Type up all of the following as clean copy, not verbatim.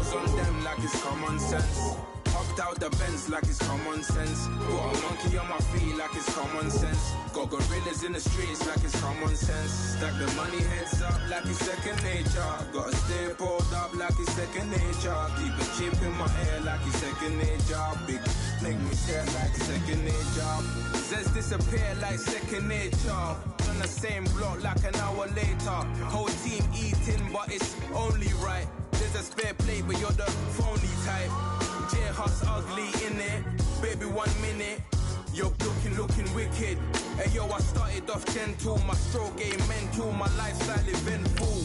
styles on them like it's common sense. Hopped out the Benz like it's common sense. Got a monkey on my feet like it's common sense. Got gorillas in the streets like it's common sense. Stack the money heads up like it's second nature. Gotta stay pulled up like it's second nature. Keep a chip in my ear like it's second nature. Big make me stare like second nature. Says disappear like second nature. On the same block like an hour later. Whole team eating but it's only right. There's a spare plate but you're the phony type. J-Hut's ugly in it. Baby 1 minute. You're looking wicked. Hey yo, I started off gentle. My stroke game mental. My lifestyle eventful.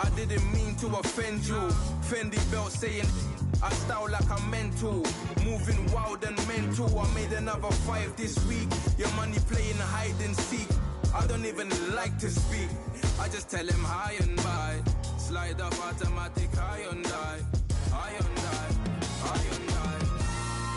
I didn't mean to offend you. Fendi belt saying I style like I'm mental. Moving wild and mental. I made another 5 this week. Your money playing hide and seek. I don't even like to speak. I just tell him hi and bye. Slide up automatic high and die. High and die. High and die.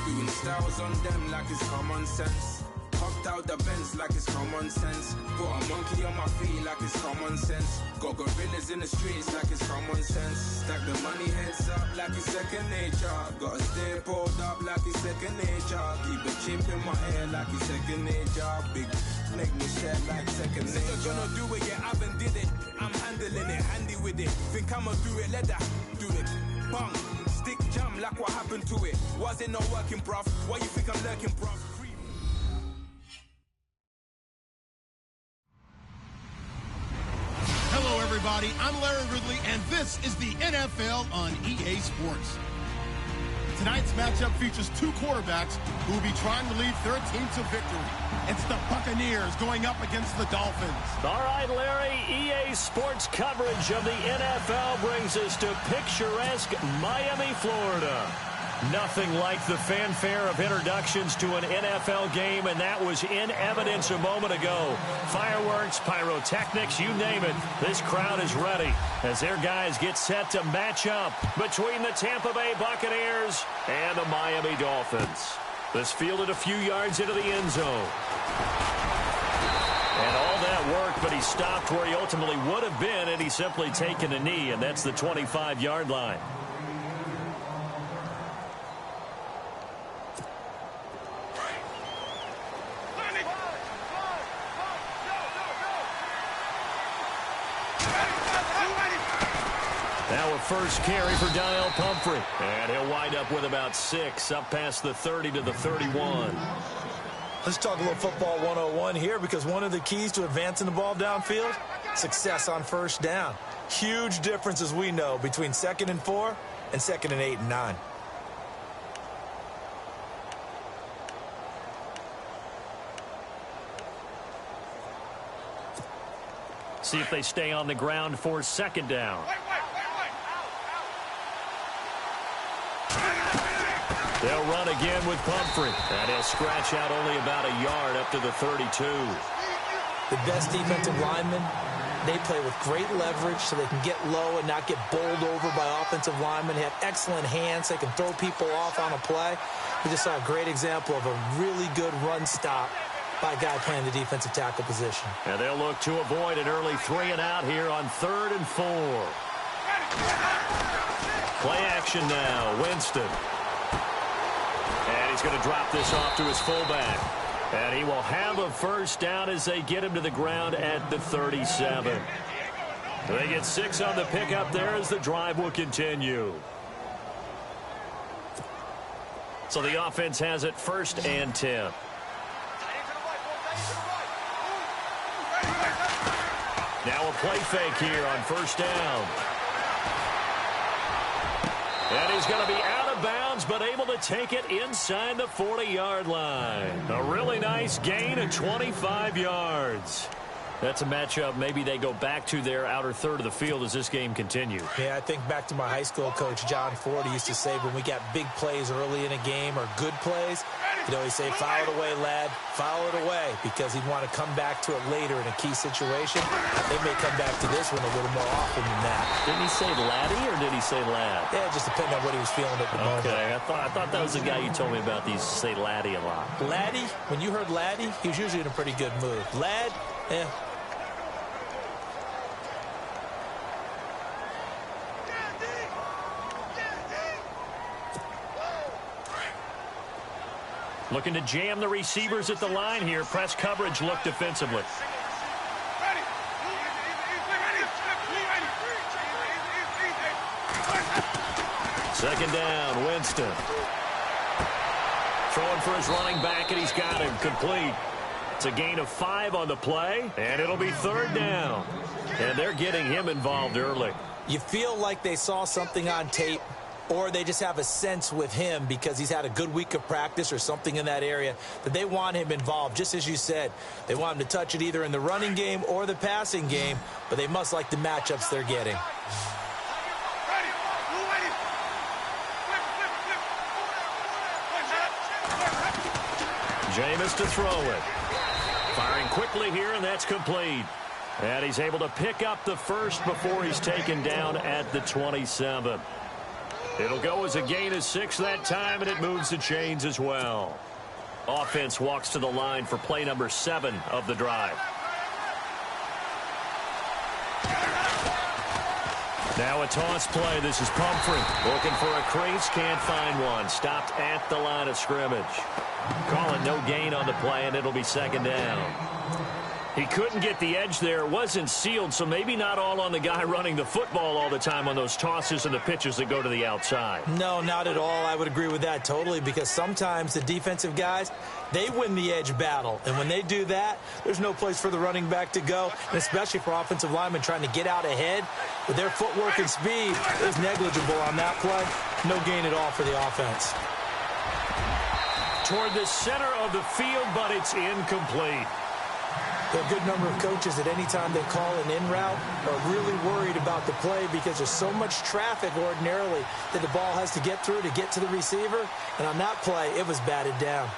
Doing styles on them like it's common sense. Hopped out the Benz like it's common sense. Got a monkey on my feet like it's common sense. Got gorillas in the streets like it's common sense. Stack the money heads up like it's second nature. Gotta stay pulled up like it's second nature. Keep a chip in my ear like it's second nature. Big make me share like second nature. You're gonna do it, yeah, I haven't did it. I'm handling it, handy with it. Think I'ma do it, let that do it. Bang, stick jam like what happened to it. Was it not working, bruv? Why you think I'm lurking, bruv? Hello, everybody. I'm Larry Ridley, and this is the NFL on EA Sports. Tonight's matchup features 2 quarterbacks who will be trying to lead their team to victory. It's the Buccaneers going up against the Dolphins. All right, Larry, EA Sports coverage of the NFL brings us to picturesque Miami, Florida. Nothing like the fanfare of introductions to an NFL game, and that was in evidence a moment ago. Fireworks, pyrotechnics, you name it. This crowd is ready as their guys get set to match up between the Tampa Bay Buccaneers and the Miami Dolphins. This fielded a few yards into the end zone. And all that worked, but he stopped where he ultimately would have been had he simply taken a knee, and that's the 25-yard line. Now a first carry for Donnell Pumphrey. And he'll wind up with about 6, up past the 30 to the 31. Let's talk a little football 101 here, because one of the keys to advancing the ball downfield, success on first down. Huge difference, as we know, between 2nd and 4 and 2nd and 8 and 9. See if they stay on the ground for 2nd down. They'll run again with Pumphrey. And he'll scratch out only about a yard up to the 32. The best defensive linemen, they play with great leverage so they can get low and not get bowled over by offensive linemen. They have excellent hands. They can throw people off on a play. We just saw a great example of a really good run stop by a guy playing the defensive tackle position. And they'll look to avoid an early 3 and out here on 3rd and 4. Play action now. Winston. And he's going to drop this off to his fullback. And he will have a first down as they get him to the ground at the 37. They get 6 on the pickup there as the drive will continue. So the offense has it 1st and 10. Now a play fake here on 1st down. And he's going to be out of bounds, but able to take it inside the 40-yard line. A really nice gain of 25 yards. That's a matchup maybe they go back to their outer third of the field as this game continues. Yeah, I think back to my high school coach, John Ford. He used to say when we got big plays early in a game or good plays, you know, he'd say, foul it away, lad, foul it away, because he'd want to come back to it later in a key situation. They may come back to this one a little more often than that. Didn't he say laddie or did he say lad? Yeah, just depending on what he was feeling at the moment. Okay, I thought that was the guy you told me about. These say laddie a lot. Laddie, when you heard laddie, he was usually in a pretty good mood. Lad, eh. Looking to jam the receivers at the line here. Press coverage look defensively. Second down, Winston. Throwing for his running back, and he's got him complete. It's a gain of 5 on the play, and it'll be third down. And they're getting him involved early. You feel like they saw something on tape, or they just have a sense with him because he's had a good week of practice or something in that area that they want him involved. Just as you said, they want him to touch it either in the running game or the passing game, but they must like the matchups they're getting. Jameis to throw it. Firing quickly here, and that's complete. And he's able to pick up the first before he's taken down at the 27. It'll go as a gain of 6 that time, and it moves the chains as well. Offense walks to the line for play number 7 of the drive. Now a toss play. This is Pumphrey. Looking for a crease. Can't find one. Stopped at the line of scrimmage. Call it no gain on the play, and it'll be second down. He couldn't get the edge there. It wasn't sealed, so maybe not all on the guy running the football all the time on those tosses and the pitches that go to the outside. No, not at all. I would agree with that totally, because sometimes the defensive guys, they win the edge battle. And when they do that, there's no place for the running back to go, and especially for offensive linemen trying to get out ahead. With their footwork and speed, it was negligible on that play. No gain at all for the offense. Toward the center of the field, but it's incomplete. There are a good number of coaches that any time they call an in route are really worried about the play because there's so much traffic ordinarily that the ball has to get through to get to the receiver. And on that play, it was batted down.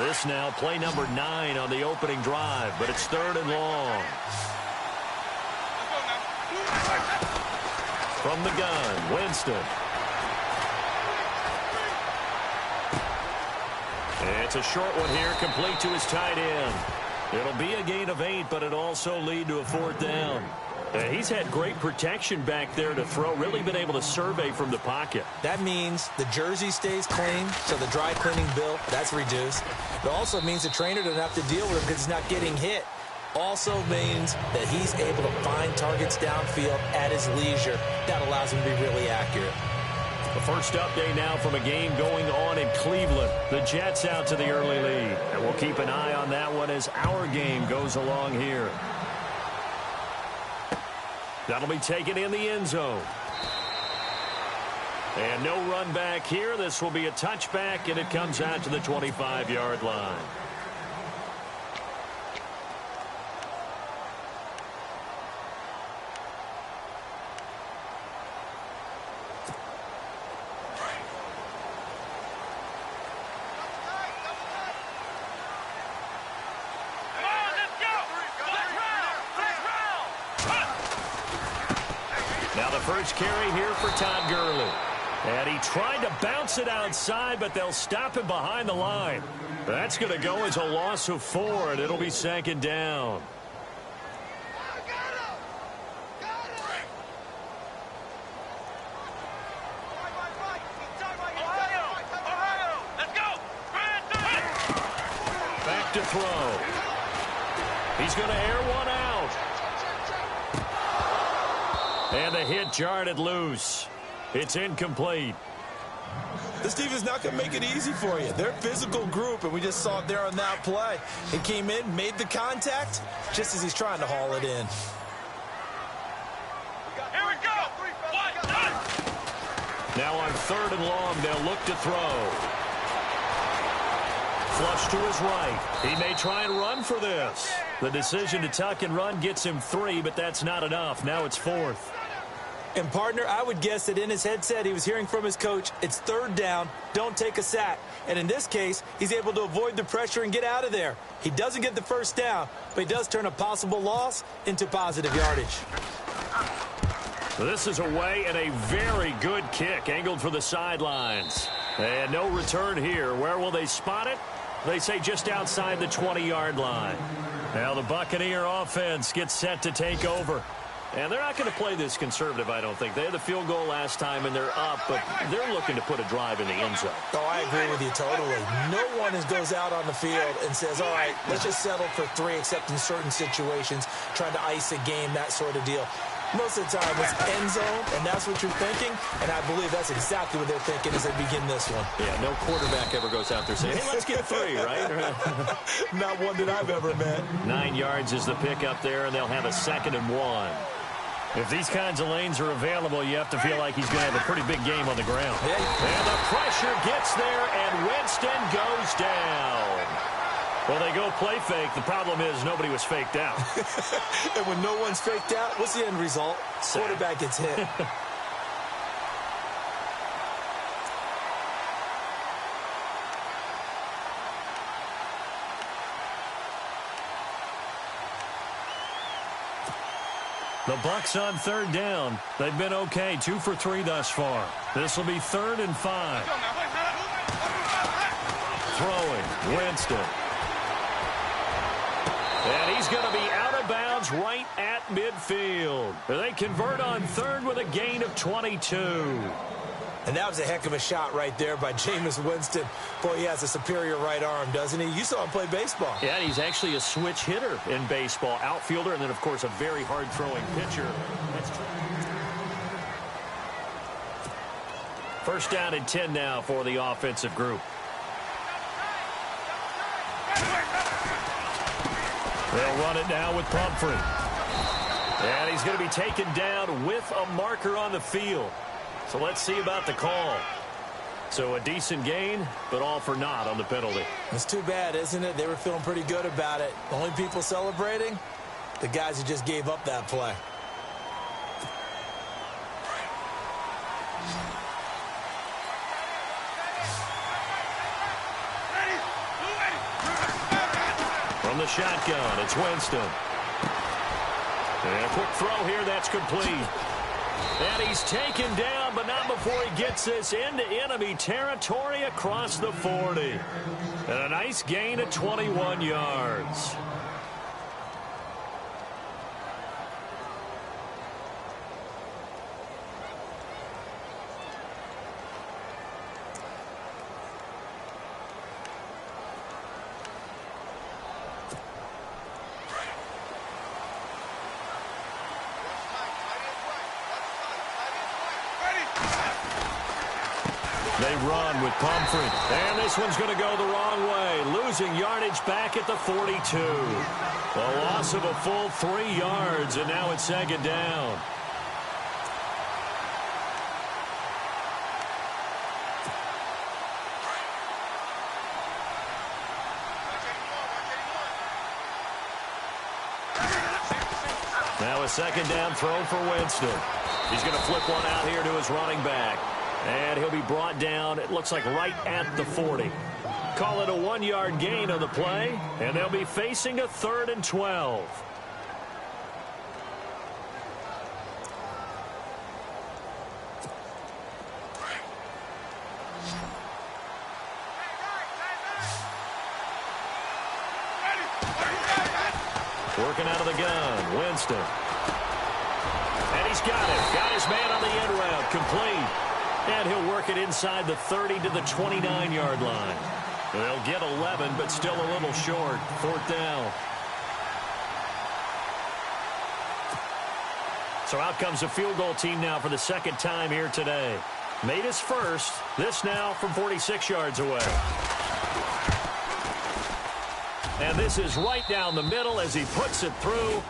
This now play number 9 on the opening drive, but it's third and long. From the gun, Winston. It's a short one here, complete to his tight end. It'll be a gain of 8, but it also lead to a fourth down. He's had great protection back there to throw, really been able to survey from the pocket. That means the jersey stays clean, so the dry cleaning bill, that's reduced. It also means the trainer doesn't have to deal with him because he's not getting hit. Also means that he's able to find targets downfield at his leisure. That allows him to be really accurate. The first update now from a game going on in Cleveland. The Jets out to the early lead. And we'll keep an eye on that one as our game goes along here. That'll be taken in the end zone. And no run back here. This will be a touchback, and it comes out to the 25-yard line. Now the first carry here for Todd Gurley. And he tried to bounce it outside, but they'll stop him behind the line. That's going to go as a loss of 4, and it'll be second down. Back to throw. He's going to air one out. And the hit jarred it loose. It's incomplete. This defense is not going to make it easy for you. They're a physical group, and we just saw it there on that play. He came in, made the contact, just as he's trying to haul it in. Here we go! Now on third and long, they'll look to throw. Flush to his right. He may try and run for this. The decision to tuck and run gets him 3, but that's not enough. Now it's 4th. And, partner, I would guess that in his headset he was hearing from his coach, it's third down, don't take a sack. And in this case, he's able to avoid the pressure and get out of there. He doesn't get the first down, but he does turn a possible loss into positive yardage. This is away and a very good kick angled for the sidelines. And no return here. Where will they spot it? They say just outside the 20-yard line. Now the Buccaneer offense gets set to take over. And they're not going to play this conservative, I don't think. They had the field goal last time, and they're up, but they're looking to put a drive in the end zone. Oh, I agree with you totally. No one goes out on the field and says, all right, let's just settle for 3, except in certain situations, trying to ice a game, that sort of deal. Most of the time, it's end zone, and that's what you're thinking, and I believe that's exactly what they're thinking as they begin this one. Yeah, no quarterback ever goes out there saying, hey, let's get 3, right? Not one that I've ever met. 9 yards is the pick up there, and they'll have a 2nd and 1. If these kinds of lanes are available, you have to feel like he's going to have a pretty big game on the ground. Yeah. And the pressure gets there, and Winston goes down. Well, they go play fake. The problem is nobody was faked out. And when no one's faked out, what's the end result? Quarterback gets hit. The Bucs on 3rd down. They've been okay, 2 for 3 thus far. This will be 3rd and 5. Throwing, Winston. And he's going to be out of bounds right at midfield. They convert on 3rd with a gain of 22. And that was a heck of a shot right there by Jameis Winston. Boy, he has a superior right arm, doesn't he? You saw him play baseball. Yeah, he's actually a switch hitter in baseball. Outfielder, and then, of course, a very hard-throwing pitcher. First down and 10 now for the offensive group. They'll run it now with Pumphrey. And he's going to be taken down with a marker on the field. So let's see about the call. So a decent gain, but all for naught on the penalty. It's too bad, isn't it? They were feeling pretty good about it. The only people celebrating, the guys who just gave up that play. From the shotgun, it's Winston. And a quick throw here, that's complete. And he's taken down, but not before he gets this into enemy territory across the 40. And a nice gain of 21 yards. They run with Pumphrey. And this one's going to go the wrong way. Losing yardage back at the 42. A loss of a full 3 yards, and now it's 2nd down. Now a 2nd down throw for Winston. He's going to flip one out here to his running back. And he'll be brought down, it looks like, right at the 40. Call it a 1-yard gain on the play, and they'll be facing a 3rd and 12. Working out of the gun, Winston. And he's got it. Got his man on the end route, complete. And he'll work it inside the 30 to the 29-yard line. They'll get 11, but still a little short. 4th down. So out comes the field goal team now for the 2nd time here today. Made his first. This now from 46 yards away. And this is right down the middle as he puts it through.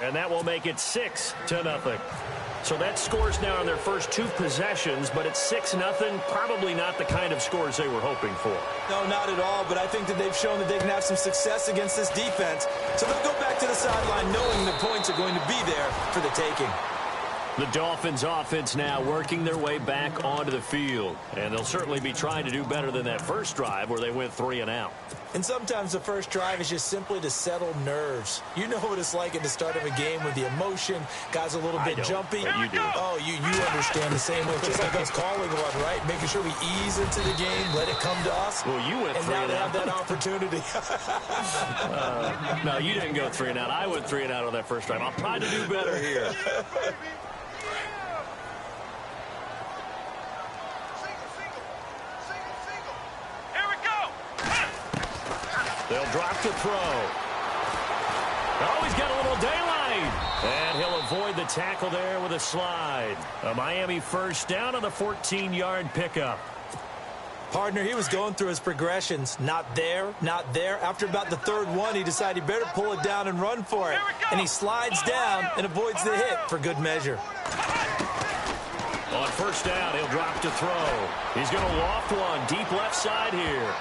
And that will make it 6-0. So that scores now on their first 2 possessions, but it's 6-0. Probably not the kind of scores they were hoping for. No, not at all, but I think that they've shown that they can have some success against this defense. So they'll go back to the sideline knowing the points are going to be there for the taking. The Dolphins offense now working their way back onto the field. And they'll certainly be trying to do better than that first drive where they went 3 and out. And sometimes the first drive is just simply to settle nerves. You know what it's like at the start of a game with the emotion. Guys a little bit jumpy. But you do. Oh, you understand the same way. Just like us calling one, right? Making sure we ease into the game, let it come to us. Well, you went 3 and out. And now they have that opportunity. No, you didn't go 3 and out. I went 3 and out on that first drive. I'll try to do better here. They'll drop to throw. Oh, he's got a little daylight. And he'll avoid the tackle there with a slide. A Miami first down on the 14-yard pickup. Partner, he was going through his progressions. Not there, not there. After about the third one, he decided he better pull it down and run for it. And he slides down and avoids the hit for good measure. On first down, he'll drop to throw. He's going to loft one deep left side here.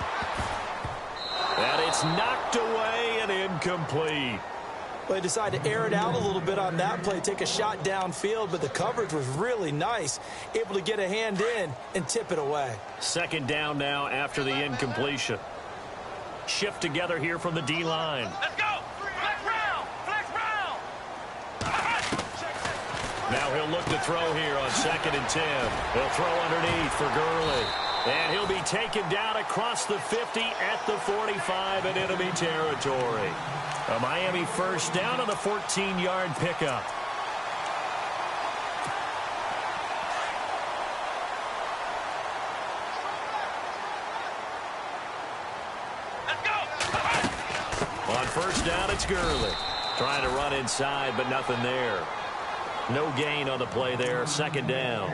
And it's knocked away and incomplete. Well, he decided to air it out a little bit on that play, take a shot downfield, but the coverage was really nice. Able to get a hand in and tip it away. Second down now after the incompletion. Shift together here from the D-line. Let's go! Flex round! Flex round! Now he'll look to throw here on 2nd and 10. He'll throw underneath for Gurley. And he'll be taken down across the 50 at the 45 in enemy territory. A Miami first down on the 14-yard pickup. Let's go! On first down, it's Gurley. Trying to run inside, but nothing there. No gain on the play there. Second down.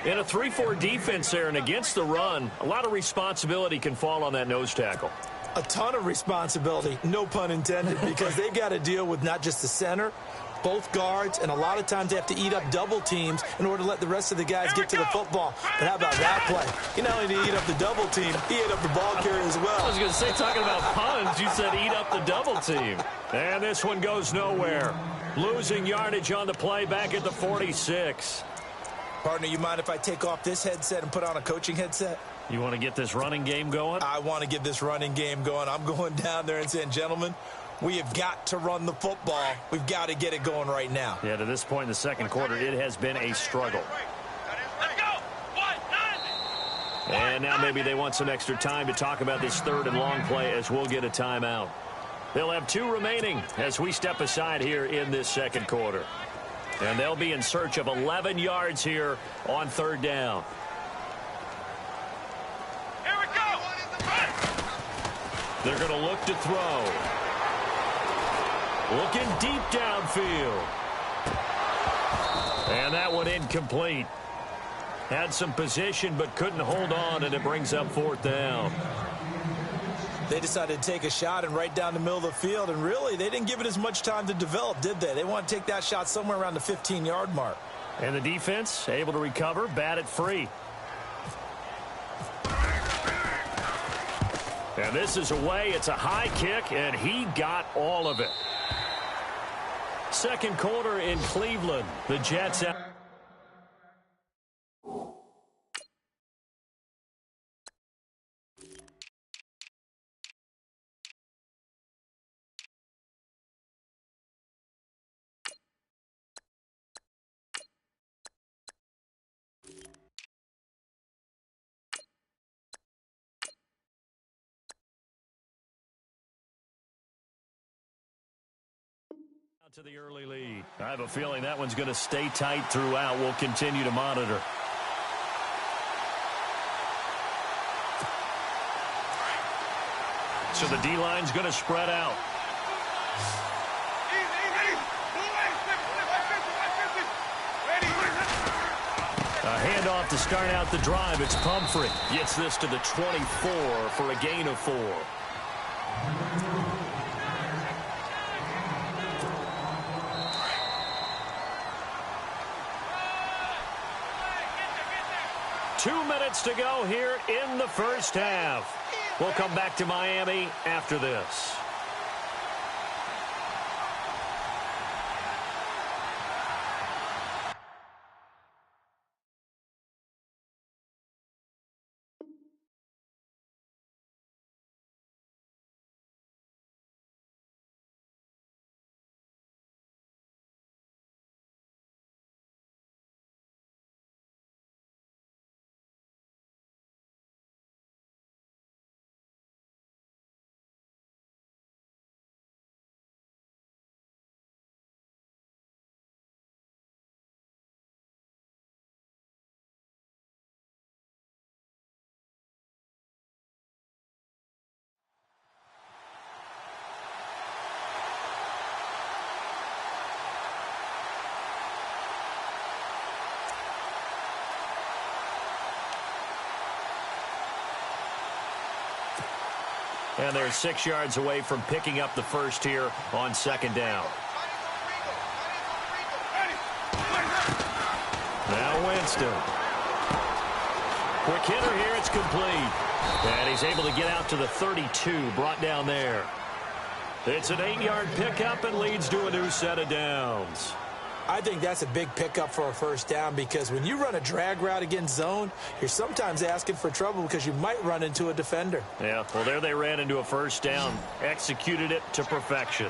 In a 3-4 defense there and against the run, a lot of responsibility can fall on that nose tackle. A ton of responsibility, no pun intended, because they've got to deal with not just the center, both guards, and a lot of times they have to eat up double teams in order to let the rest of the guys get to the football. But how about that play? He not only did he eat up the double team, he ate up the ball carrier as well. I was going to say, talking about puns, you said eat up the double team. And this one goes nowhere. Losing yardage on the play back at the 46. Partner, you mind if I take off this headset and put on a coaching headset? You want to get this running game going? I want to get this running game going. I'm going down there and saying, gentlemen, we have got to run the football. We've got to get it going right now. Yeah, to this point in the second quarter, it has been a struggle. Let's go! And now maybe they want some extra time to talk about this third and long play as we'll get a timeout. They'll have 2 remaining as we step aside here in this second quarter. And they'll be in search of 11 yards here on third down. Here we go! They're going to look to throw. Looking deep downfield. And that one incomplete. Had some position but couldn't hold on, and it brings up 4th down. They decided to take a shot and right down the middle of the field, and really, they didn't give it as much time to develop, did they? They want to take that shot somewhere around the 15-yard mark. And the defense able to recover, bat it free. And this is away. It's a high kick, and he got all of it. Second quarter in Cleveland. The Jets out. To the early lead. I have a feeling that one's going to stay tight throughout. We'll continue to monitor. So the D-line's going to spread out. A handoff to start out the drive. It's Pumphrey. Gets this to the 24 for a gain of 4. Two minutes to go here in the first half. We'll come back to Miami after this. And they're 6 yards away from picking up the first here on second down. Now Winston. Quick hitter here, it's complete. And he's able to get out to the 32, brought down there. It's an 8-yard pickup and leads to a new set of downs. I think that's a big pickup for a first down because when you run a drag route against zone, you're sometimes asking for trouble because you might run into a defender. Yeah, well, there they ran into a first down, executed it to perfection.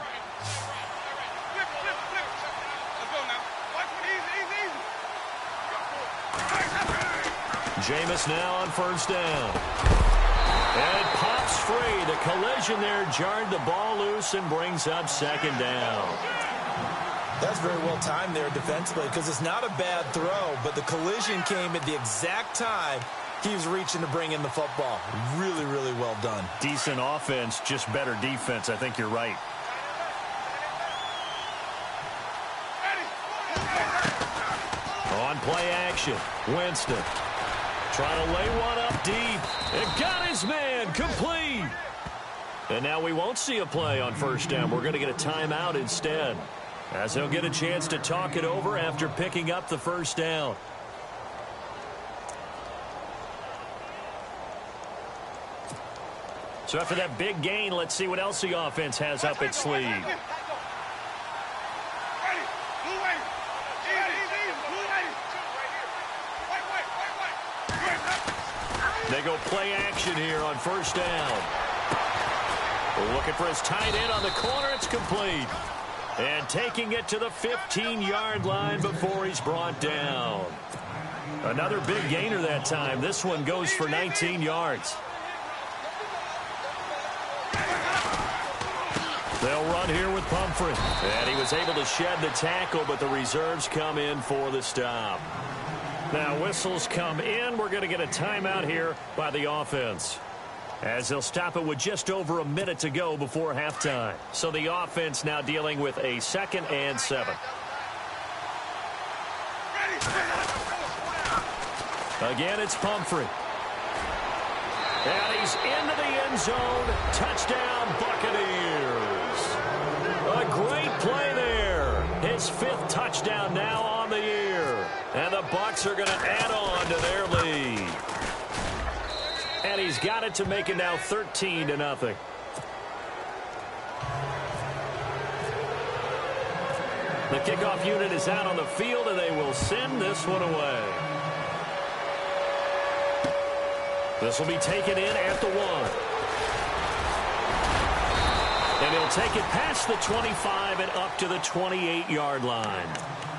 Jameis now on first down. And it pops free. The collision there jarred the ball loose and brings up second down. That's very well timed there defensively because it's not a bad throw, but the collision came at the exact time he was reaching to bring in the football. Really, really well done. Decent offense, just better defense. I think you're right. On play action, Winston. Trying to lay one up deep. It got his man complete. And now we won't see a play on first down. We're going to get a timeout instead, as they'll get a chance to talk it over after picking up the first down. So after that big gain, let's see what else the offense has up its sleeve. They go play action here on first down. We're looking for his tight end on the corner. It's complete. And taking it to the 15-yard line before he's brought down. Another big gainer that time. This one goes for 19 yards. They'll run here with Pumphrey. And he was able to shed the tackle, but the reserves come in for the stop. Now whistles come in. We're going to get a timeout here by the offense, as they'll stop it with just over a minute to go before halftime. So the offense now dealing with a 2nd and 7. Again, it's Pumphrey. And he's into the end zone. Touchdown, Buccaneers. A great play there. His 5th touchdown now on the year. And the Bucs are going to add on to their lead. And he's got it to make it now 13-0. The kickoff unit is out on the field, and they will send this one away. This will be taken in at the 1. And he'll take it past the 25 and up to the 28-yard line.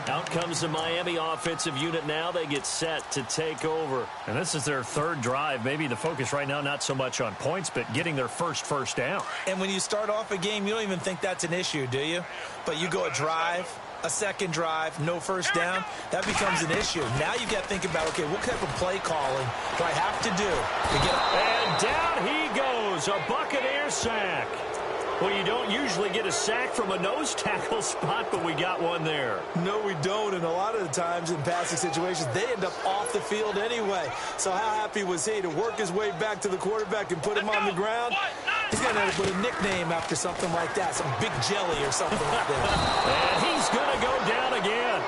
Out comes the Miami offensive unit now. They get set to take over. And this is their 3rd drive. Maybe the focus right now not so much on points, but getting their first down. And when you start off a game, you don't even think that's an issue, do you? But you go a drive, a 2nd drive, no first down, that becomes an issue. Now you got to think about, okay, what type of play calling do I have to do to get up? And down he goes, a Buccaneer sack. Well, you don't usually get a sack from a nose tackle spot, but we got one there. No, we don't, and a lot of the times in passing situations, they end up off the field anyway. So how happy was he to work his way back to the quarterback and put him on the ground? He's going to end up with a nickname after something like that, some Big Jelly or something like that. And he's going to go down again.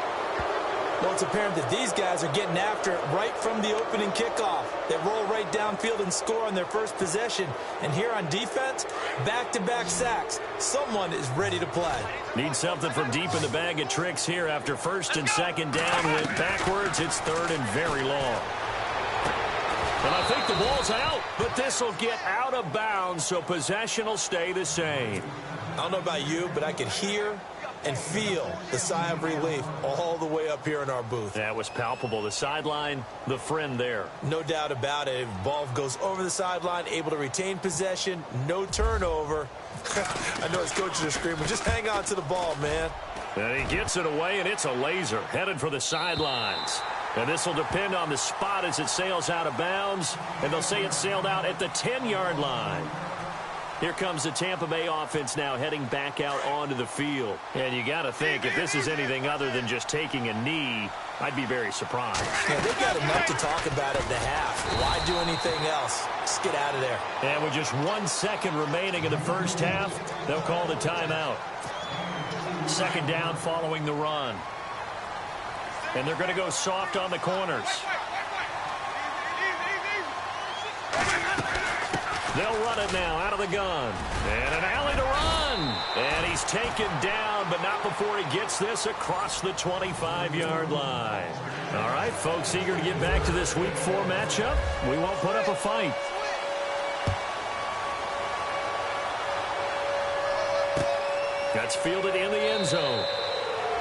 Well, it's apparent that these guys are getting after it right from the opening kickoff. They roll right downfield and score on their first possession. And here on defense, back-to-back sacks. Someone is ready to play. Need something from deep in the bag of tricks here after 1st and 2nd down. Went backwards. It's 3rd and very long. And I think the ball's out, but this will get out of bounds, so possession will stay the same. I don't know about you, but I could hear and feel the sigh of relief all the way up here in our booth. That was palpable. The sideline, the friend there. No doubt about it. Ball goes over the sideline, able to retain possession, no turnover. I know his coaches are screaming, just hang on to the ball, man. And he gets it away, and it's a laser headed for the sidelines. And this will depend on the spot as it sails out of bounds, and they'll say it sailed out at the 10-yard line. Here comes the Tampa Bay offense now heading back out onto the field. And you got to think, if this is anything other than just taking a knee, I'd be very surprised. Yeah, they've got enough to talk about at the half. Why do anything else? Just get out of there. And with just 1 second remaining in the first half, they'll call the timeout. Second down following the run. And they're going to go soft on the corners. They'll run it now out of the gun. And an alley to run. And he's taken down, but not before he gets this across the 25-yard line. All right, folks, eager to get back to this Week 4 matchup. We won't put up a fight. That's fielded in the end zone.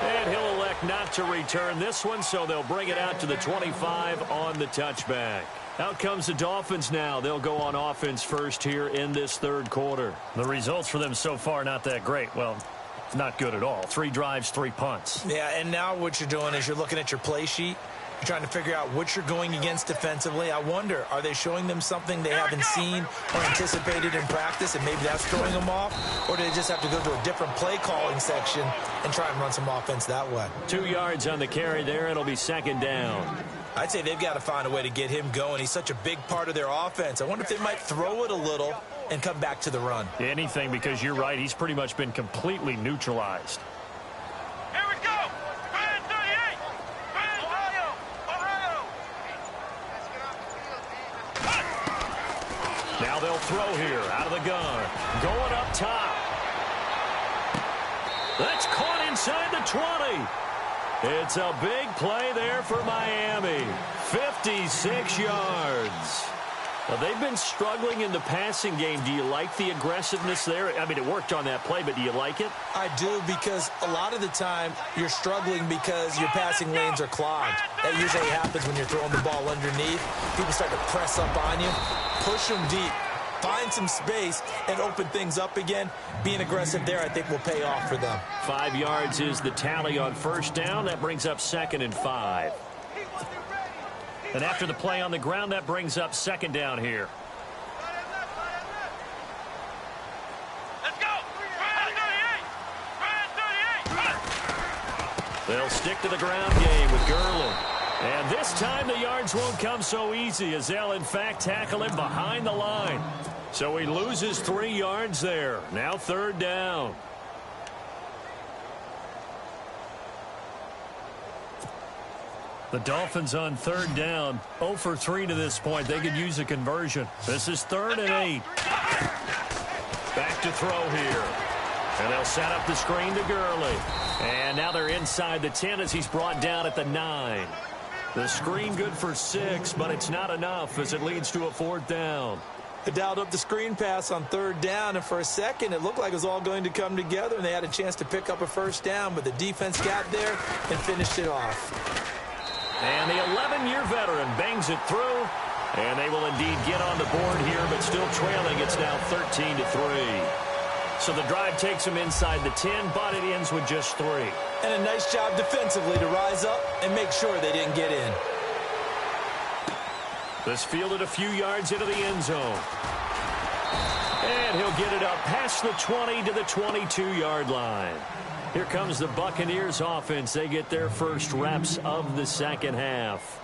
And he'll elect not to return this one, so they'll bring it out to the 25 on the touchback. Out comes the Dolphins now. They'll go on offense first here in this third quarter. The results for them so far not that great. Well, not good at all. 3 drives, 3 punts. Yeah, and now what you're doing is you're looking at your play sheet. You're trying to figure out what you're going against defensively. I wonder, are they showing them something they haven't seen or anticipated in practice, and maybe that's throwing them off? Or do they just have to go to a different play calling section and try and run some offense that way? 2 yards on the carry there. It'll be second down. I'd say they've got to find a way to get him going. He's such a big part of their offense. I wonder if they might throw it a little and come back to the run. Anything, because you're right. He's pretty much been completely neutralized. Here we go. Brand 38. Brand Ohio. Now they'll throw here out of the gun. Going up top. That's caught inside the 20. It's a big play there for Miami. 56 yards. Well, they've been struggling in the passing game. Do you like the aggressiveness there? I mean, it worked on that play, but do you like it? I do, because a lot of the time you're struggling because your passing lanes are clogged. That usually happens when you're throwing the ball underneath. People start to press up on you. Push them deep. Find some space and open things up again. Being aggressive there, I think, will pay off for them. 5 yards is the tally on first down. That brings up 2nd and 5. And after the play on the ground, that brings up second down here. Let's go. Brand 38. They'll stick to the ground game with Gurley. And this time the yards won't come so easy, as they'll, in fact, tackle him behind the line. So he loses 3 yards there. Now third down. The Dolphins on third down. 0 for 3 to this point. They could use a conversion. This is 3rd and 8. Back to throw here. And they'll set up the screen to Gurley. And now they're inside the 10 as he's brought down at the 9. The screen good for 6, but it's not enough as it leads to a 4th down. They dialed up the screen pass on third down, and for a second it looked like it was all going to come together, and they had a chance to pick up a first down, but the defense got there and finished it off. And the 11-year veteran bangs it through, and they will indeed get on the board here, but still trailing. It's now 13-3. So the drive takes them inside the 10, but it ends with just 3. And a nice job defensively to rise up and make sure they didn't get in. This fielded a few yards into the end zone. And he'll get it up past the 20 to the 22-yard line. Here comes the Buccaneers offense. They get their first reps of the second half.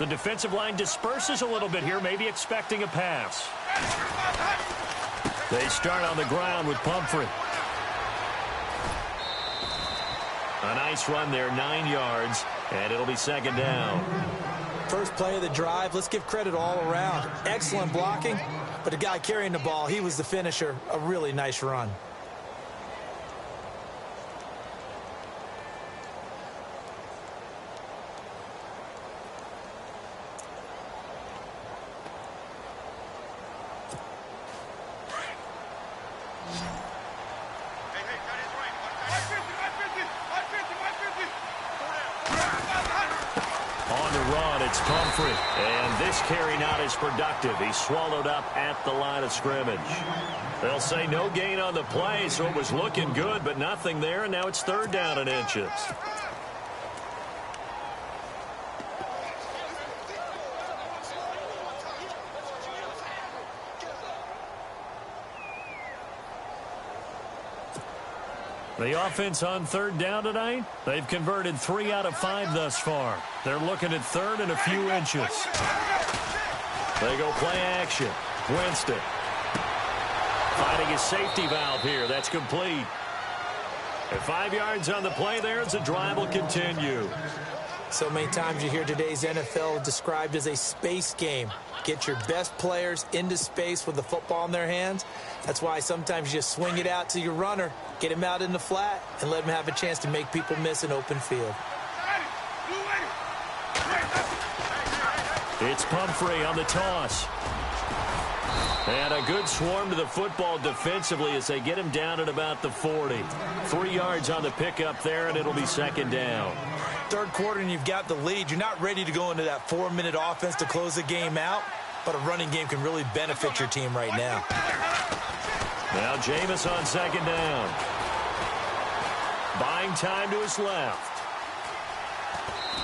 The defensive line disperses a little bit here, maybe expecting a pass. They start on the ground with Pumphrey. A nice run there, 9 yards, and it'll be second down. First play of the drive, let's give credit all around. Excellent blocking, but the guy carrying the ball, he was the finisher. A really nice run. Pumphrey, and this carry not as productive. He's swallowed up at the line of scrimmage. They'll say no gain on the play, so it was looking good, but nothing there, and now it's third down and inches. The offense on third down tonight, they've converted 3 out of 5 thus far. They're looking at third and a few inches. They go play action. Winston. Finding his safety valve here. That's complete. At 5 yards on the play there as the drive will continue. So many times you hear today's NFL described as a space game. Get your best players into space with the football in their hands. That's why sometimes you just swing it out to your runner, get him out in the flat, and let him have a chance to make people miss an open field. It's Pumphrey on the toss. And a good swarm to the football defensively as they get him down at about the 40. 3 yards on the pickup there, and it'll be second down. Third quarter and you've got the lead. You're not ready to go into that 4-minute offense to close the game out, but a running game can really benefit your team right now. Now Jameis on second down. Buying time to his left.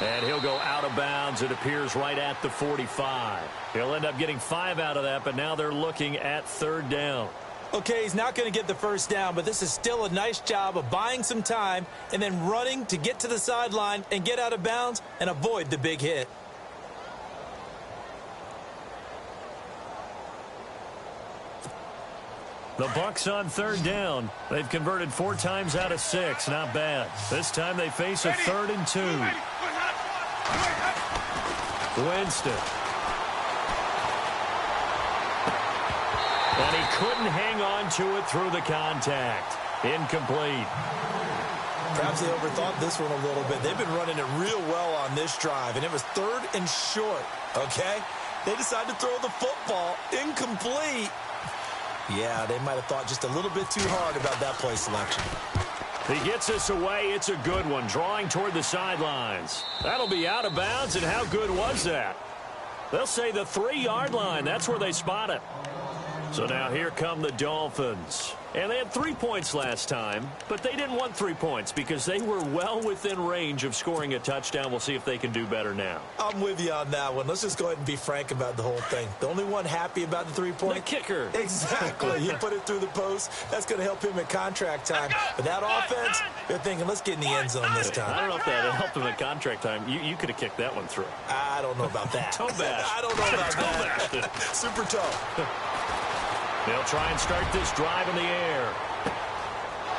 And he'll go out of bounds. It appears right at the 45. He'll end up getting 5 out of that, but now they're looking at third down. Okay, he's not going to get the first down, but this is still a nice job of buying some time and then running to get to the sideline and get out of bounds and avoid the big hit. The Bucs on third down. They've converted 4 times out of 6. Not bad. This time they face a 3rd and 2. Winston. And he couldn't hang on to it through the contact. Incomplete. Perhaps they overthought this one a little bit. They've been running it real well on this drive, and it was 3rd and short, okay? They decided to throw the football. Incomplete. Yeah, they might have thought just a little bit too hard about that play selection. He gets this away. It's a good one, drawing toward the sidelines. That'll be out of bounds, and how good was that? They'll say the 3-yard line. That's where they spot it. So now here come the Dolphins. And they had 3 points last time, but they didn't want 3 points because they were well within range of scoring a touchdown. We'll see if they can do better now. I'm with you on that one. Let's just go ahead and be frank about the whole thing. The only one happy about the 3-point? The kicker. Exactly. He put it through the post. That's going to help him at contract time. But that offense, they're thinking, let's get in the end zone this time. I don't know if that helped him at contract time. You could have kicked that one through. I don't know about that. Toe bash. I don't know about that. Super toe. They'll try and start this drive in the air.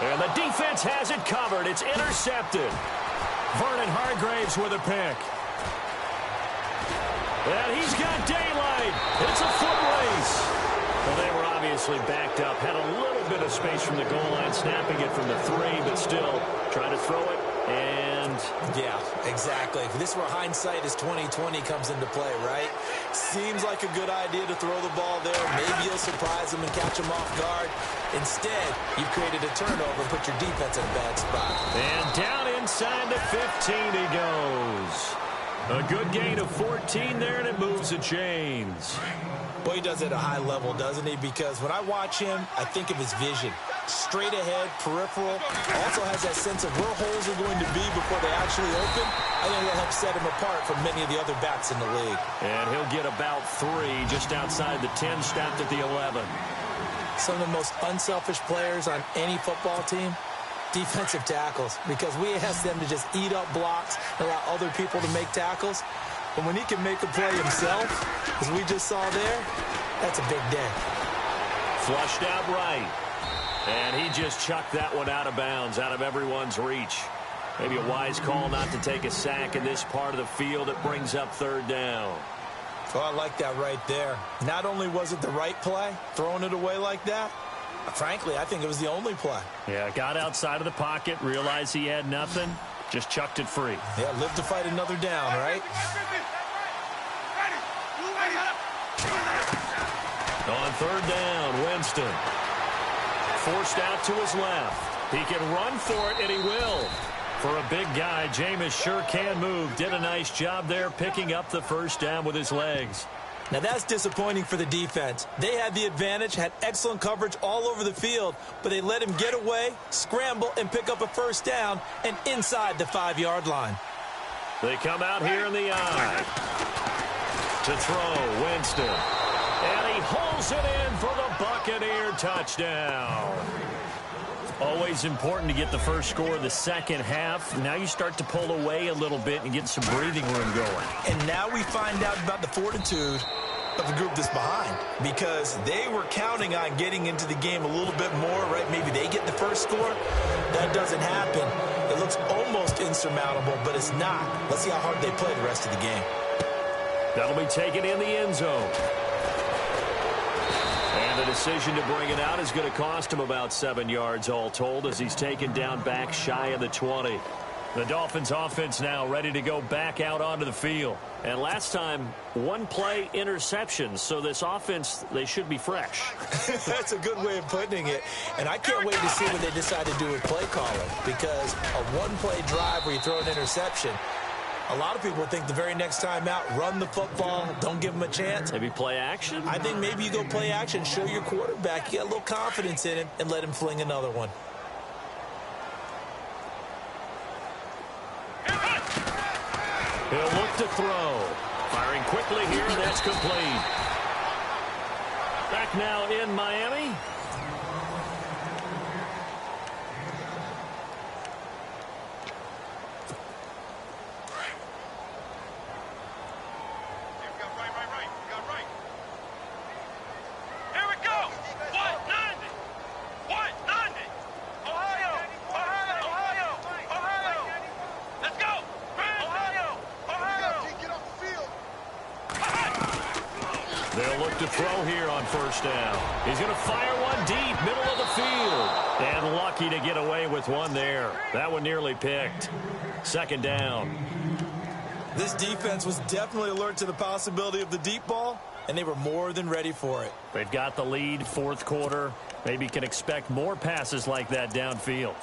And the defense has it covered. It's intercepted. Vernon Hargraves with a pick. And he's got daylight. It's a foot race. Well, they were obviously backed up. Had a little bit of space from the goal line, snapping it from the 3, but still trying to throw it. And yeah, exactly. This is where hindsight is 20/20 comes into play, right? Seems like a good idea to throw the ball there. Maybe you'll surprise them and catch them off guard. Instead, you've created a turnover and put your defense in a bad spot. And down inside the 15 he goes. A good gain of 14 there, and it moves the chains. Boy, he does it at a high level, doesn't he? Because when I watch him, I think of his vision. Straight ahead, peripheral. Also has that sense of where holes are going to be before they actually open. I think that'll help set him apart from many of the other backs in the league. And he'll get about 3 just outside the 10, stopped at the 11. Some of the most unselfish players on any football team, defensive tackles, because we ask them to just eat up blocks and allow other people to make tackles. But when he can make a play himself, as we just saw there, that's a big day. Flushed out right. And he just chucked that one out of bounds, out of everyone's reach. Maybe a wise call not to take a sack in this part of the field. It brings up third down. Oh, I like that right there. Not only was it the right play, throwing it away like that, frankly, I think it was the only play. Yeah, got outside of the pocket, realized he had nothing, just chucked it free. Yeah, live to fight another down, right? On third down, Winston. Forced out to his left. He can run for it, and he will. For a big guy, Jameis sure can move. Did a nice job there picking up the first down with his legs. Now that's disappointing for the defense. They had the advantage, had excellent coverage all over the field, but they let him get away, scramble, and pick up a first down and inside the 5-yard line. They come out here in the eye. To throw, Winston. And he holds it in for the Buccaneer touchdown. Always important to get the first score of the second half. Now you start to pull away a little bit and get some breathing room going. And now we find out about the fortitude of the group that's behind, because they were counting on getting into the game a little bit more, right? Maybe they get the first score. That doesn't happen. It looks almost insurmountable, but it's not. Let's see how hard they play the rest of the game. That'll be taken in the end zone. And the decision to bring it out is going to cost him about 7 yards all told, as he's taken down back shy of the 20. The Dolphins offense now ready to go back out onto the field. And last time, one play interceptions, so this offense, they should be fresh. That's a good way of putting it. And I can't wait to see what they decide to do with play calling, because a one-play drive where you throw an interception, a lot of people think the very next time out, run the football, don't give them a chance. Maybe play action? I think maybe you go play action, show your quarterback, you got a little confidence in him, and let him fling another one. He'll look to throw. Firing quickly here, and that's complete. Back now in Miami. They'll look to throw here on first down. He's going to fire one deep, middle of the field. And lucky to get away with one there. That one nearly picked. Second down. This defense was definitely alert to the possibility of the deep ball, and they were more than ready for it. They've got the lead, fourth quarter. Maybe can expect more passes like that downfield.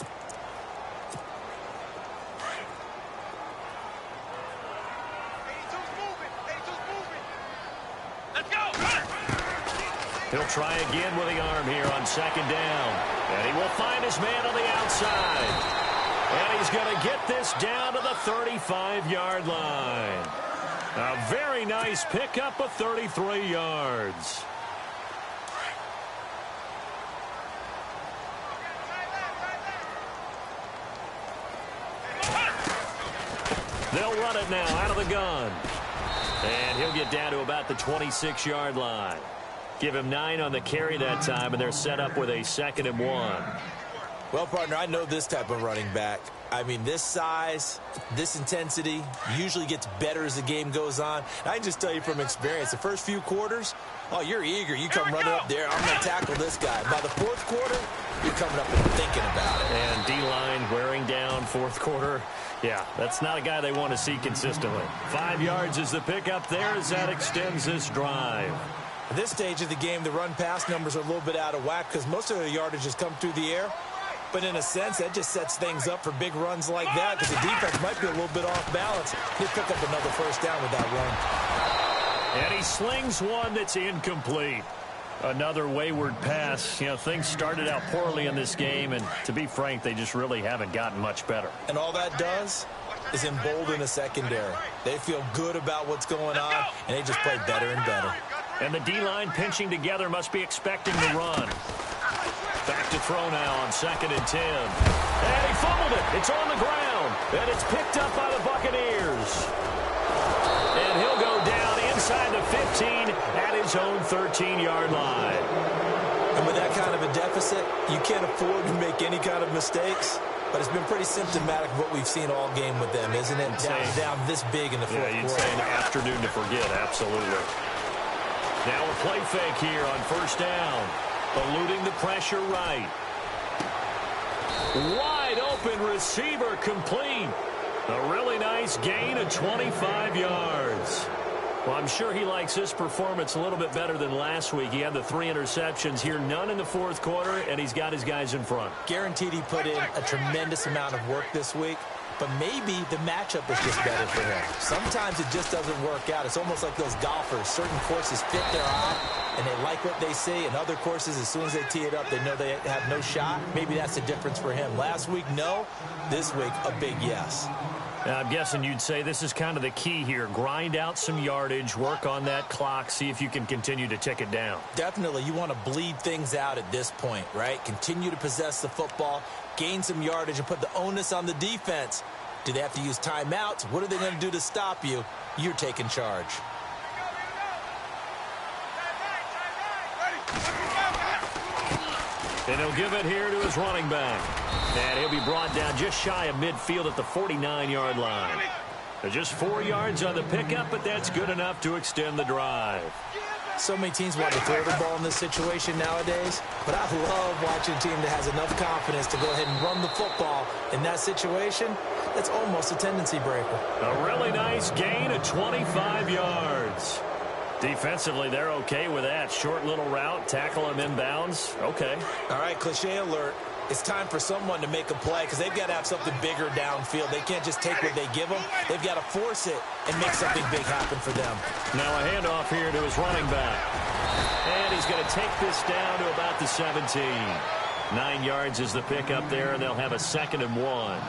He'll try again with the arm here on second down. And he will find his man on the outside. And he's going to get this down to the 35-yard line. A very nice pickup of 33 yards. They'll run it now out of the gun. And he'll get down to about the 26-yard line. Give him 9 on the carry that time, and they're set up with a 2nd and 1. Well, partner, I know this type of running back. I mean, this size, this intensity usually gets better as the game goes on. I can just tell you from experience, the first few quarters, oh, you're eager. You come running up there, I'm going to tackle this guy. By the fourth quarter, you're coming up and thinking about it. And D-line wearing down fourth quarter. Yeah, that's not a guy they want to see consistently. 5 yards is the pickup there as that extends this drive. At this stage of the game, the run-pass numbers are a little bit out of whack because most of the yardage has come through the air. But in a sense, that just sets things up for big runs like that because the defense might be a little bit off balance. He'll pick up another first down with that run. And he slings one that's incomplete. Another wayward pass. You know, things started out poorly in this game, and to be frank, they just really haven't gotten much better. And all that does is embolden the secondary. They feel good about what's going on, and they just play better and better. And the D-line pinching together must be expecting the run. Back to throw now on 2nd and 10. And he fumbled it. It's on the ground. And it's picked up by the Buccaneers. And he'll go down inside the 15 at his own 13-yard line. And with that kind of a deficit, you can't afford to make any kind of mistakes. But it's been pretty symptomatic of what we've seen all game with them, isn't it? Down this big in the fourth quarter. Yeah, you'd say an afternoon to forget, absolutely. Now a play fake here on first down. Eluding the pressure right. Wide open receiver complete. A really nice gain of 25 yards. Well, I'm sure he likes this performance a little bit better than last week. He had the 3 interceptions here, none in the fourth quarter, and he's got his guys in front. Guaranteed he put in a tremendous amount of work this week. But maybe the matchup is just better for him. Sometimes it just doesn't work out. It's almost like those golfers. Certain courses fit their eye, and they like what they see. And other courses, as soon as they tee it up, they know they have no shot. Maybe that's the difference for him. Last week, no. This week, a big yes. I'm guessing you'd say this is kind of the key here. Grind out some yardage, work on that clock, see if you can continue to tick it down. Definitely. You want to bleed things out at this point, right? Continue to possess the football, gain some yardage, and put the onus on the defense. Do they have to use timeouts? What are they going to do to stop you? You're taking charge. And he'll give it here to his running back. And he'll be brought down just shy of midfield at the 49-yard line. Just 4 yards on the pickup, but that's good enough to extend the drive. So many teams want to throw the ball in this situation nowadays, but I love watching a team that has enough confidence to go ahead and run the football in that situation. That's almost a tendency breaker. A really nice gain of 25 yards. Defensively, they're okay with that. Short little route, tackle him inbounds. Okay. All right, cliche alert. It's time for someone to make a play because they've got to have something bigger downfield. They can't just take what they give them. They've got to force it and make something big happen for them. Now a handoff here to his running back. And he's going to take this down to about the 17. 9 yards is the pickup there, and they'll have a 2nd and 1.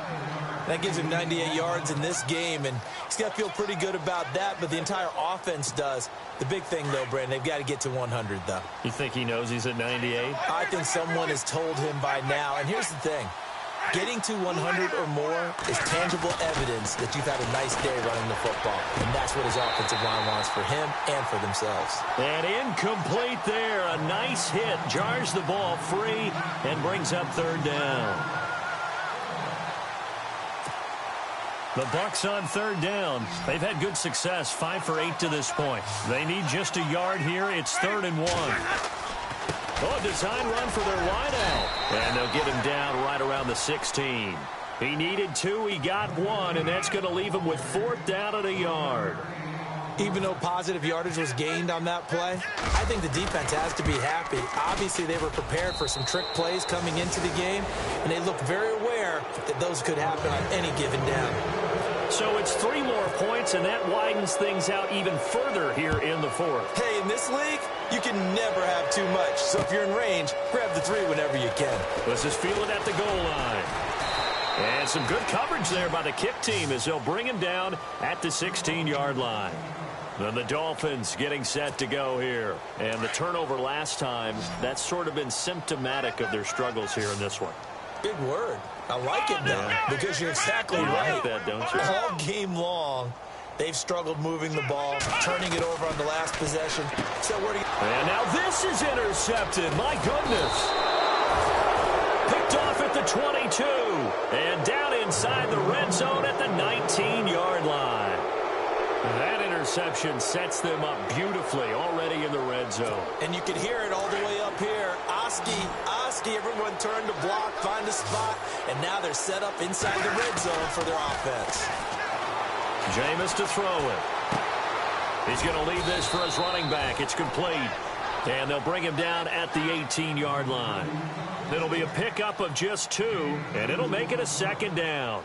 That gives him 98 yards in this game, and he's got to feel pretty good about that, but the entire offense does. The big thing, though, Brandon, they've got to get to 100, though. You think he knows he's at 98? I think someone has told him by now, and here's the thing. Getting to 100 or more is tangible evidence that you've had a nice day running the football, and that's what his offensive line wants for him and for themselves. And incomplete there. A nice hit. Jars the ball free and brings up 3rd down. The Bucs on 3rd down. They've had good success, 5 for 8 to this point. They need just a yard here. It's 3rd and 1. Oh, design run for their wideout. And they'll get him down right around the 16. He needed 2, he got 1, and that's going to leave him with 4th down and a yard. Even though positive yardage was gained on that play, I think the defense has to be happy. Obviously, they were prepared for some trick plays coming into the game, and they looked very aware that those could happen on any given down. So it's 3 more points, and that widens things out even further here in the 4th. Hey, in this league, you can never have too much. So if you're in range, grab the 3 whenever you can. Let's just feel it at the goal line. And some good coverage there by the kick team as they'll bring him down at the 16-yard line. Then the Dolphins getting set to go here. And the turnover last time, that's sort of been symptomatic of their struggles here in this one. Big word. I like it now because you're exactly right. Like that, don't you? All game long, they've struggled moving the ball, turning it over on the last possession. So and now this is intercepted. My goodness. Picked off at the 22. And down inside the red zone at the 19-yard line. That interception sets them up beautifully already in the red zone. And you can hear it all the way up here. Oski, everyone turned to block, find a spot, and now they're set up inside the red zone for their offense. Jameis to throw it. He's going to leave this for his running back. It's complete. And they'll bring him down at the 18-yard line. It'll be a pickup of just 2, and it'll make it a 2nd down.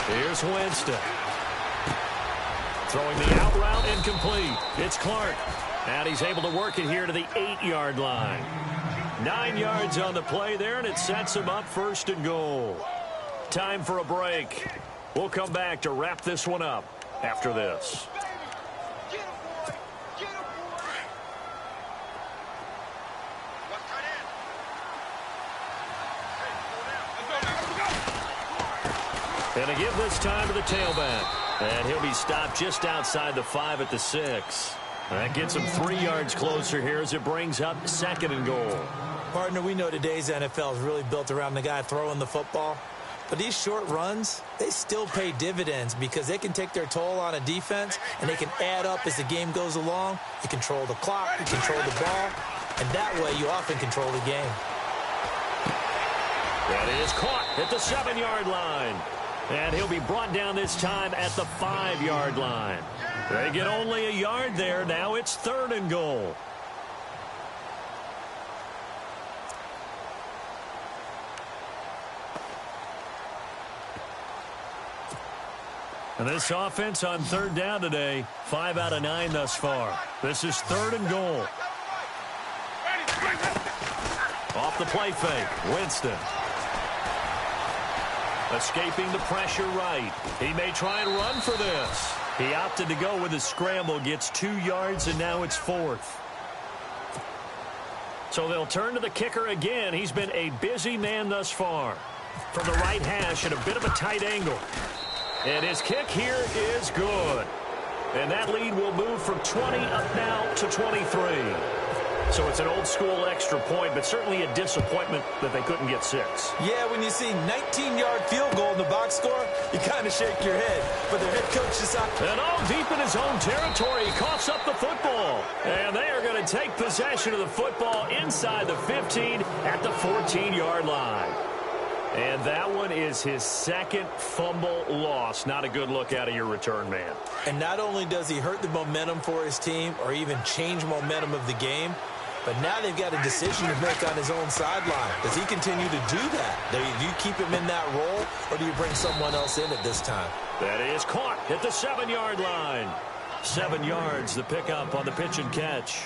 Here's Winston. Throwing the out route incomplete. It's Clark. And he's able to work it here to the 8-yard line. 9 yards on the play there, and it sets him up 1st and goal. Time for a break. We'll come back to wrap this one up after this. And a give this time to the tailback. And he'll be stopped just outside the 5 at the 6. That gets him 3 yards closer here as it brings up 2nd and goal. Partner, we know today's NFL is really built around the guy throwing the football. But these short runs, they still pay dividends because they can take their toll on a defense and they can add up as the game goes along. You control the clock, you control the ball, and that way you often control the game. That is caught at the 7-yard line. And he'll be brought down this time at the 5-yard line. They get only a yard there. Now it's 3rd and goal. And this offense on third down today, 5 out of 9 thus far. This is 3rd and goal. Off the play fake, Winston. Escaping the pressure right. He may try and run for this. He opted to go with his scramble, gets 2 yards, and now it's 4th. So they'll turn to the kicker again. He's been a busy man thus far. From the right hash at a bit of a tight angle. And his kick here is good. And that lead will move from 20 up now to 23. So it's an old-school extra point, but certainly a disappointment that they couldn't get 6. Yeah, when you see 19-yard field goal in the box score, you kind of shake your head. But their head coach decided... And deep in his own territory, he coughs up the football. And they are going to take possession of the football inside the 15 at the 14-yard line. And that one is his 2nd fumble loss. Not a good look out of your return man. And not only does he hurt the momentum for his team or even change momentum of the game, but now they've got a decision to make on his own sideline. Does he continue to do that? Do you keep him in that role, or do you bring someone else in at this time? That is caught at the 7-yard line. 7 yards, the pickup on the pitch and catch.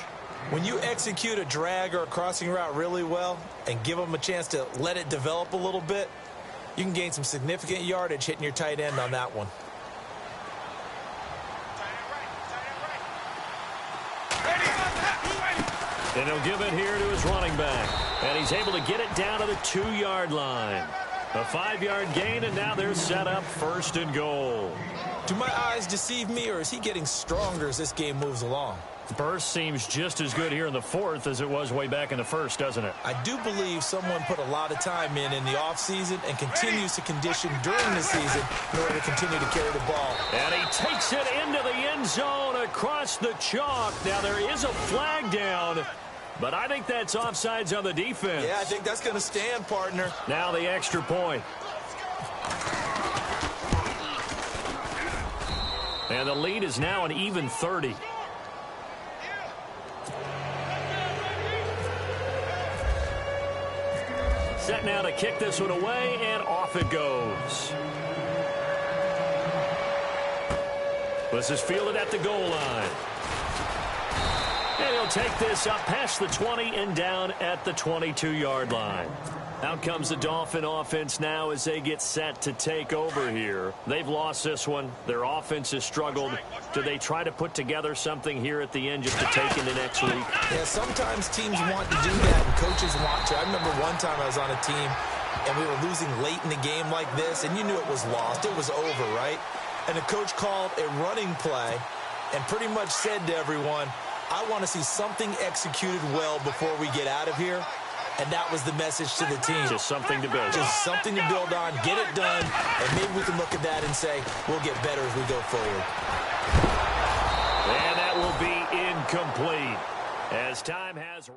When you execute a drag or a crossing route really well and give them a chance to let it develop a little bit, you can gain some significant yardage hitting your tight end on that one. And he'll give it here to his running back. And he's able to get it down to the 2-yard line. A 5-yard gain, and now they're set up 1st and goal. Do my eyes deceive me, or is he getting stronger as this game moves along? Burst seems just as good here in the 4th as it was way back in the 1st, doesn't it? I do believe someone put a lot of time in the offseason and continues to condition during the season in order to continue to carry the ball. And he takes it into the end zone across the chalk. Now there is a flag down, but I think that's offsides on the defense. Yeah, I think that's going to stand, partner. Now the extra point. And the lead is now an even 30. Set now to kick this one away, and off it goes. This is fielded at the goal line. And he'll take this up past the 20 and down at the 22-yard line. Out comes the Dolphin offense now as they get set to take over here. They've lost this one. Their offense has struggled. Do they try to put together something here at the end just to take into next week? Yeah, sometimes teams want to do that and coaches want to. I remember one time I was on a team and we were losing late in the game like this, and you knew it was lost. It was over, right? And the coach called a running play and pretty much said to everyone, I want to see something executed well before we get out of here. And that was the message to the team. Just something to build on. Just something to build on, get it done, and maybe we can look at that and say, we'll get better as we go forward. And that will be incomplete as time has...